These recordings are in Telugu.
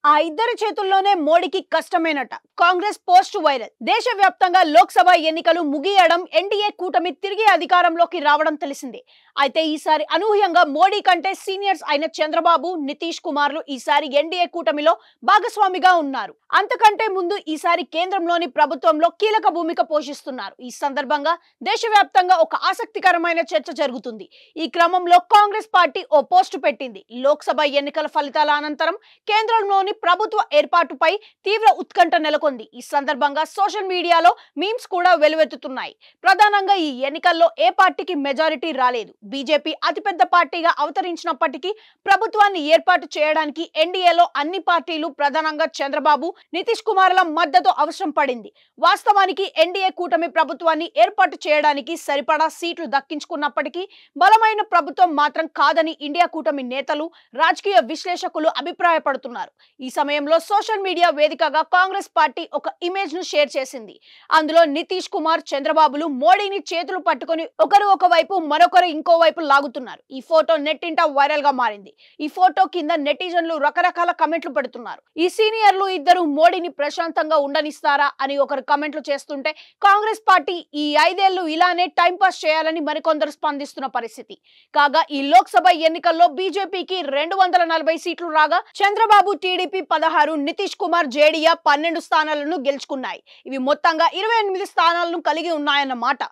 ఆ ఇద్దరి చేతుల్లోనే మోడీకి కష్టమేనట. Congress post viral. దేశవ్యాప్తంగా లోక్సభ ఎన్నికలు ముగియడం, ఎన్డీఏ కూటమి తిరిగి అధికారంలోకి రావడం తెలిసిందే. అయితే ఈసారి అనూహ్యంగా మోడీ కంటే సీనియర్స్ అయిన చంద్రబాబు, నితీష్ కుమార్లు ఈసారి ఎన్డీఏ కూటమిలో భాగస్వామిగా ఉన్నారు. అంతకంటే ముందు ఈసారి కేంద్రంలోని ప్రభుత్వంలో కీలక భూమిక పోషిస్తున్నారు. ఈ సందర్భంగా దేశవ్యాప్తంగా ఒక ఆసక్తికరమైన చర్చ జరుగుతుంది. ఈ క్రమంలో కాంగ్రెస్ పార్టీ ఓ పోస్టు పెట్టింది. లోక్సభ ఎన్నికల ఫలితాల అనంతరం కేంద్రంలోని ప్రభుత్వ ఏర్పాటుపై తీవ్ర ఉత్కంఠ నెలకొంది. ఈ సందర్భంగా సోషల్ మీడియాలో మీమ్స్ కూడా వెలువెత్తుతున్నాయి. ప్రధానంగా ఈ ఎన్నికల్లో ఏ పార్టీకి మెజారిటీ రాలేదు. బీజేపీ అతిపెద్ద పార్టీగా అవతరించినప్పటికీ ప్రభుత్వాన్ని ఏర్పాటు చేయడానికి ఎన్డీఏలో అన్ని పార్టీలు, ప్రధానంగా చంద్రబాబు, నితీష్ కుమార్ల మద్దతు అవసరం పడింది. వాస్తవానికి ఎన్డీఏ కూటమి ప్రభుత్వాన్ని ఏర్పాటు చేయడానికి సరిపడా సీట్లు దక్కించుకున్నప్పటికీ బలమైన ప్రభుత్వం మాత్రం కాదని ఇండియా కూటమి నేతలు, రాజకీయ విశ్లేషకులు అభిప్రాయపడుతున్నారు. ఈ సమయంలో సోషల్ మీడియా వేదికగా కాంగ్రెస్ పార్టీ ఒక ఇమేజ్ ను షేర్ చేసింది. అందులో నితీష్ కుమార్, చంద్రబాబులు మోడీని చేతులు పట్టుకొని ఒకరు ఒకవైపు, మరొకరు ఇంకోవైపు లాగుతున్నారు. ఈ ఫోటో నెట్టింట వైరల్ గా మారింది. ఈ ఫోటో కింద నెటిజన్లు రకరకాల కమెంట్లు పెడుతున్నారు. ఈ సీనియర్లు ఇద్దరు మోడీని ప్రశాంతంగా ఉండనిస్తారా అని ఒకరు కమెంట్లు చేస్తుంటే, కాంగ్రెస్ పార్టీ ఈ 5 ఏళ్లు ఇలానే టైంపాస్ చేయాలని మరికొందరు స్పందిస్తున్న పరిస్థితి. కాగా ఈ లోక్సభ ఎన్నికల్లో బీజేపీకి 240 సీట్లు రాగా చంద్రబాబు టీడీపీ 16, నితీష్ కుమార్ జేడీఏ 12 స్థానాలను గెలుచుకున్నాయి. ఇవి మొత్తంగా 28 స్థానాలను కలిగి ఉన్నాయన్నమాట.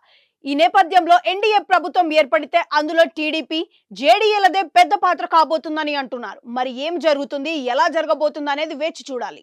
ఈ నేపథ్యంలో ఎన్డీఏ ప్రభుత్వం ఏర్పడితే అందులో టీడీపీ, జేడీఏలదే పెద్ద పాత్ర కాబోతుందని అంటున్నారు. మరి ఏం జరుగుతుంది, ఎలా జరగబోతుంది అనేది వేచి చూడాలి.